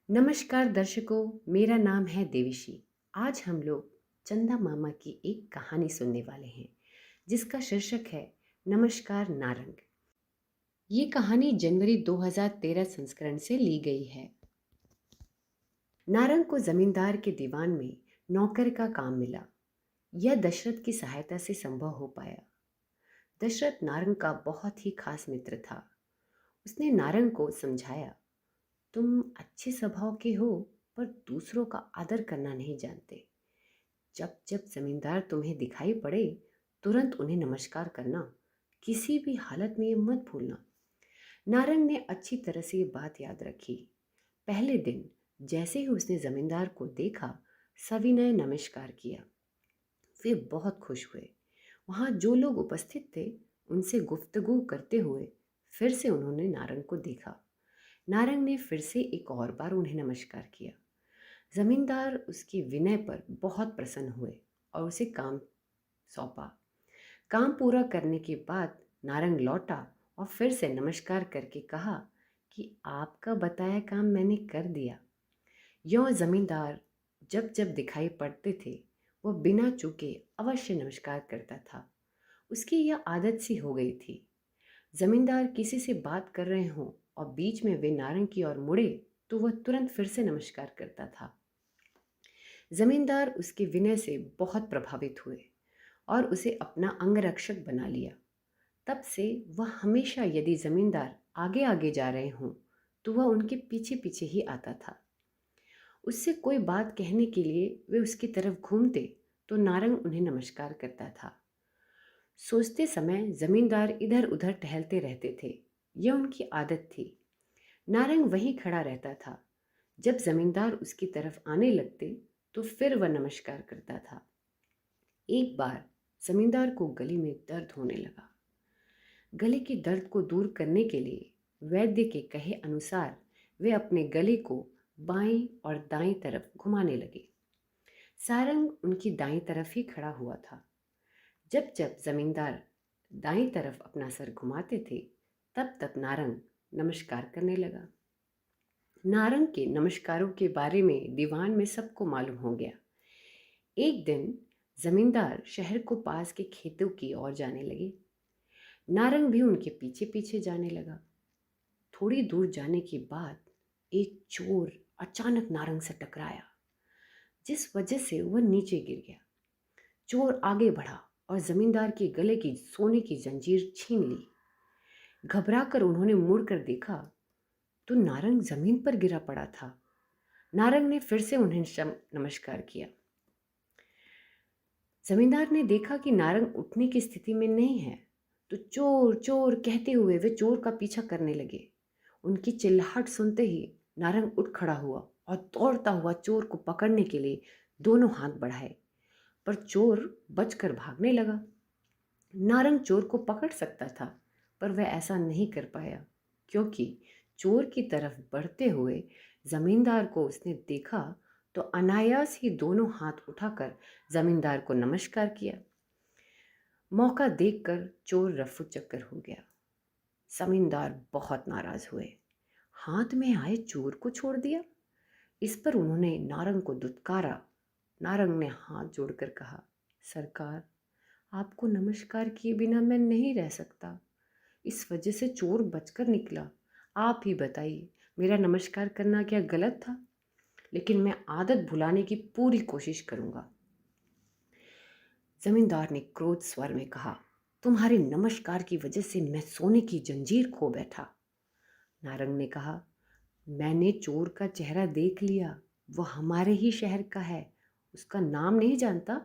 नमस्कार दर्शकों, मेरा नाम है देविशी। आज हम लोग चंदा मामा की एक कहानी सुनने वाले हैं जिसका शीर्षक है नमस्कार नारंग। ये कहानी जनवरी 2013 संस्करण से ली गई है। नारंग को जमींदार के दीवान में नौकर का काम मिला। यह दशरथ की सहायता से संभव हो पाया। दशरथ नारंग का बहुत ही खास मित्र था। उसने नारंग को समझाया, तुम अच्छे स्वभाव के हो पर दूसरों का आदर करना नहीं जानते। जब जब जमींदार तुम्हें दिखाई पड़े तुरंत उन्हें नमस्कार करना। किसी भी हालत में ये मत भूलना। नारंग ने अच्छी तरह से ये बात याद रखी। पहले दिन जैसे ही उसने जमींदार को देखा, सविनय नमस्कार किया। वे बहुत खुश हुए। वहाँ जो लोग उपस्थित थे उनसे गुफ्तगू करते हुए फिर से उन्होंने नारंग को देखा। नारंग ने फिर से एक और बार उन्हें नमस्कार किया। जमींदार उसके विनय पर बहुत प्रसन्न हुए और उसे काम सौंपा। काम पूरा करने के बाद नारंग लौटा और फिर से नमस्कार करके कहा कि आपका बताया काम मैंने कर दिया। यों जमींदार जब जब दिखाई पड़ते थे वह बिना चूके अवश्य नमस्कार करता था। उसकी यह आदत सी हो गई थी। जमींदार किसी से बात कर रहे हों और बीच में वे नारंग की ओर मुड़े तो वह तुरंत फिर से नमस्कार करता था। जमींदार उसके विनय से बहुत प्रभावित हुए और उसे अपना अंगरक्षक बना लिया। तब से वह हमेशा यदि जमींदार आगे आगे जा रहे हों तो वह उनके पीछे पीछे ही आता था। उससे कोई बात कहने के लिए वे उसकी तरफ घूमते तो नारंग उन्हें नमस्कार करता था। सोचते समय जमींदार इधर उधर टहलते रहते थे। यह उनकी आदत थी। नारंग वहीं खड़ा रहता था। जब जमींदार उसकी तरफ आने लगते तो फिर वह नमस्कार करता था। एक बार जमींदार को गले में दर्द होने लगा। गले के दर्द को दूर करने के लिए वैद्य के कहे अनुसार वे अपने गले को बाईं और दाईं तरफ घुमाने लगे। सारंग उनकी दाईं तरफ ही खड़ा हुआ था। जब जब जमींदार दाईं तरफ अपना सर घुमाते थे तब तब नारंग नमस्कार करने लगा। नारंग के नमस्कारों के बारे में दीवान में सबको मालूम हो गया। एक दिन जमींदार शहर को पास के खेतों की ओर जाने लगे। नारंग भी उनके पीछे पीछे जाने लगा। थोड़ी दूर जाने के बाद एक चोर अचानक नारंग से टकराया, जिस वजह से वह नीचे गिर गया। चोर आगे बढ़ा और जमींदार के गले की सोने की जंजीर छीन ली। घबराकर उन्होंने मुड़कर देखा तो नारंग जमीन पर गिरा पड़ा था। नारंग ने फिर से उन्हें नमस्कार किया। जमींदार ने देखा कि नारंग उठने की स्थिति में नहीं है तो चोर चोर कहते हुए वे चोर का पीछा करने लगे। उनकी चिल्लाहट सुनते ही नारंग उठ खड़ा हुआ और दौड़ता हुआ चोर को पकड़ने के लिए दोनों हाथ बढ़ाए, पर चोर बचकर भागने लगा। नारंग चोर को पकड़ सकता था पर वह ऐसा नहीं कर पाया, क्योंकि चोर की तरफ बढ़ते हुए जमींदार को उसने देखा तो अनायास ही दोनों हाथ उठाकर जमींदार को नमस्कार किया। मौका देखकर चोर रफू चक्कर हो गया। जमींदार बहुत नाराज हुए। हाथ में आए चोर को छोड़ दिया। इस पर उन्होंने नारंग को दुत्कारा। नारंग ने हाथ जोड़कर कहा, सरकार, आपको नमस्कार किए बिना मैं नहीं रह सकता। इस वजह से चोर बचकर निकला। आप ही बताइए, मेरा नमस्कार करना क्या गलत था? लेकिन मैं आदत भुलाने की पूरी कोशिश करूंगा। जमींदार ने क्रोध स्वर में कहा, तुम्हारे नमस्कार की वजह से मैं सोने की जंजीर खो बैठा। नारंग ने कहा, मैंने चोर का चेहरा देख लिया। वह हमारे ही शहर का है। उसका नाम नहीं जानता,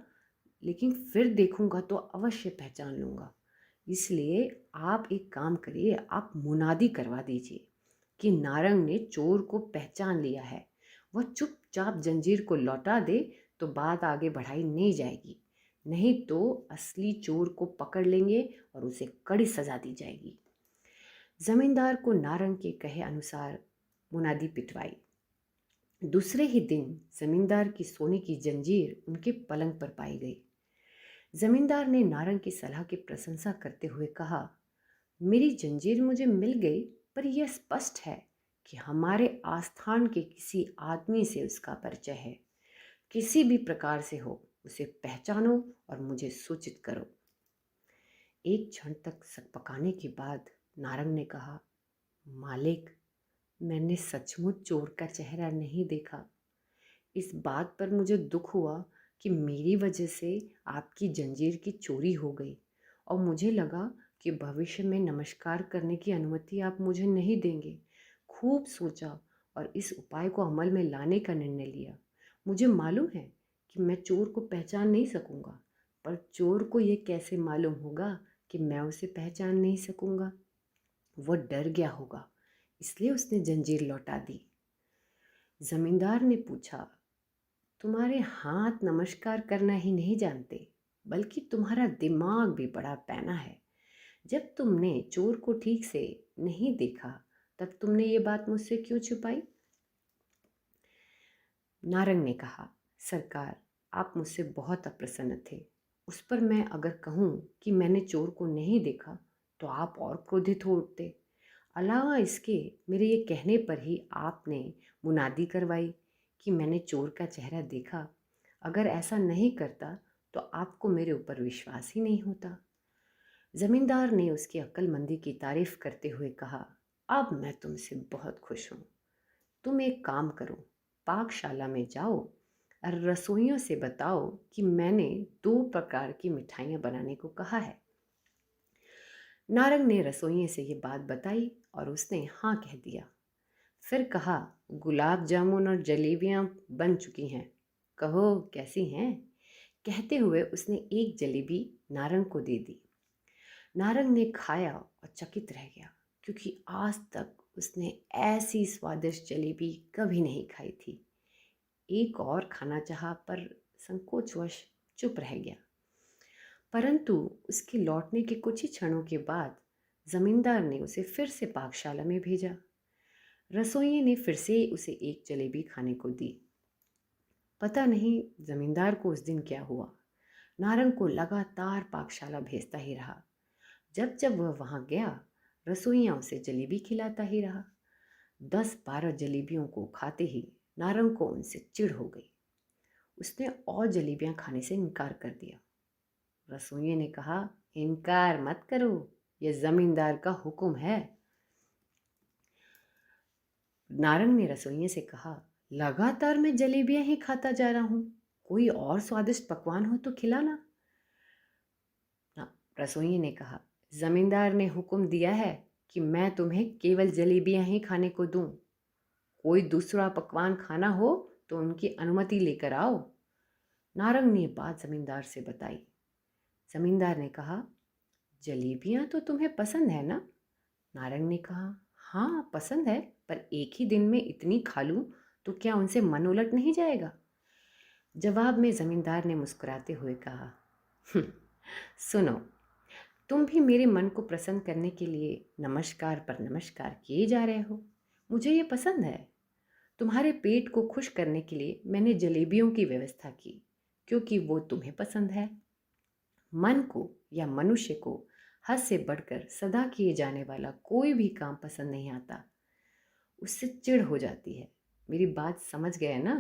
लेकिन फिर देखूंगा तो अवश्य पहचान लूंगा। इसलिए आप एक काम करिए, आप मुनादी करवा दीजिए कि नारंग ने चोर को पहचान लिया है। वह चुपचाप जंजीर को लौटा दे तो बात आगे बढ़ाई नहीं जाएगी, नहीं तो असली चोर को पकड़ लेंगे और उसे कड़ी सजा दी जाएगी। जमींदार को नारंग के कहे अनुसार मुनादी पिटवाई। दूसरे ही दिन जमींदार की सोने की जंजीर उनके पलंग पर पाई गई। जमींदार ने नारंग की सलाह की प्रशंसा करते हुए कहा, मेरी जंजीर मुझे मिल गई, पर यह स्पष्ट है कि हमारे आस्थान के किसी आदमी से उसका परिचय है। किसी भी प्रकार से हो, उसे पहचानो और मुझे सूचित करो। एक क्षण तक सकपकाने के बाद नारंग ने कहा, मालिक, मैंने सचमुच चोर का चेहरा नहीं देखा। इस बात पर मुझे दुख हुआ कि मेरी वजह से आपकी जंजीर की चोरी हो गई और मुझे लगा कि भविष्य में नमस्कार करने की अनुमति आप मुझे नहीं देंगे। खूब सोचा और इस उपाय को अमल में लाने का निर्णय लिया। मुझे मालूम है कि मैं चोर को पहचान नहीं सकूंगा, पर चोर को ये कैसे मालूम होगा कि मैं उसे पहचान नहीं सकूंगा? वह डर गया होगा, इसलिए उसने जंजीर लौटा दी। जमींदार ने पूछा, तुम्हारे हाथ नमस्कार करना ही नहीं जानते, बल्कि तुम्हारा दिमाग भी बड़ा पैना है। जब तुमने चोर को ठीक से नहीं देखा, तब तुमने ये बात मुझसे क्यों छुपाई? नारंग ने कहा, सरकार, आप मुझसे बहुत अप्रसन्न थे। उस पर मैं अगर कहूँ कि मैंने चोर को नहीं देखा तो आप और क्रोधित हो उठते। अलावा इसके, मेरे ये कहने पर ही आपने मुनादी करवाई कि मैंने चोर का चेहरा देखा। अगर ऐसा नहीं करता तो आपको मेरे ऊपर विश्वास ही नहीं होता। जमींदार ने उसकी अक्लमंदी की तारीफ करते हुए कहा, अब मैं तुमसे बहुत खुश हूँ। तुम एक काम करो, पाकशाला में जाओ और रसोइयों से बताओ कि मैंने 2 प्रकार की मिठाइयाँ बनाने को कहा है। नारंग ने रसोइये से ये बात बताई और उसने हाँ कह दिया। फिर कहा, गुलाब जामुन और जलेबियाँ बन चुकी हैं, कहो कैसी हैं? कहते हुए उसने एक जलेबी नारंग को दे दी। नारंग ने खाया और चकित रह गया, क्योंकि आज तक उसने ऐसी स्वादिष्ट जलेबी कभी नहीं खाई थी। एक और खाना चाहा पर संकोचवश चुप रह गया। परंतु उसके लौटने के कुछ ही क्षणों के बाद जमींदार ने उसे फिर से पाकशाला में भेजा। रसोइये ने फिर से उसे एक जलेबी खाने को दी। पता नहीं जमींदार को उस दिन क्या हुआ, नारंग को लगातार पाकशाला भेजता ही रहा। जब जब वह वहाँ गया, रसोइया उसे जलेबी खिलाता ही रहा। 10-12 जलेबियों को खाते ही नारंग को उनसे चिढ़ हो गई। उसने और जलेबियां खाने से इनकार कर दिया। रसोइये ने कहा, इनकार मत करो, यह जमींदार का हुक्म है। नारंग ने रसोइये से कहा, लगातार मैं जलेबियां ही खाता जा रहा हूं, कोई और स्वादिष्ट पकवान हो तो खिलाना। रसोइये ने कहा, जमींदार ने हुक्म दिया है कि मैं तुम्हें केवल जलेबियां ही खाने को दूं। कोई दूसरा पकवान खाना हो तो उनकी अनुमति लेकर आओ। नारंग ने बात जमींदार से बताई। जमींदार ने कहा, जलेबियां तो तुम्हें पसंद है ना? नारंग ने कहा, हाँ पसंद है, पर एक ही दिन में इतनी खा लूं तो क्या उनसे मन उलट नहीं जाएगा? जवाब में जमींदार ने मुस्कुराते हुए कहा, सुनो, तुम भी मेरे मन को प्रसन्न करने के लिए नमस्कार पर नमस्कार किए जा रहे हो। मुझे ये पसंद है। तुम्हारे पेट को खुश करने के लिए मैंने जलेबियों की व्यवस्था की, क्योंकि वो तुम्हें पसंद है। मन को या मनुष्य को हद से बढ़कर सदा किए जाने वाला कोई भी काम पसंद नहीं आता, उससे चिढ़ हो जाती है। मेरी बात समझ गए ना?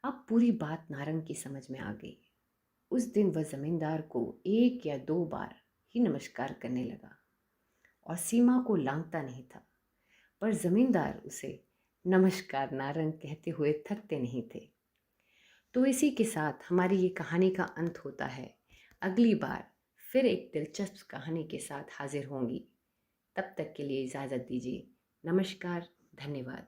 अब पूरी बात नारंग की समझ में आ गई। उस दिन वह जमींदार को 1 या 2 बार ही नमस्कार करने लगा और सीमा को लांघता नहीं था। पर जमींदार उसे नमस्कार नारंग कहते हुए थकते नहीं थे। तो इसी के साथ हमारी ये कहानी का अंत होता है। अगली बार फिर एक दिलचस्प कहानी के साथ हाजिर होंगी। तब तक के लिए इजाज़त दीजिए। नमस्कार, धन्यवाद।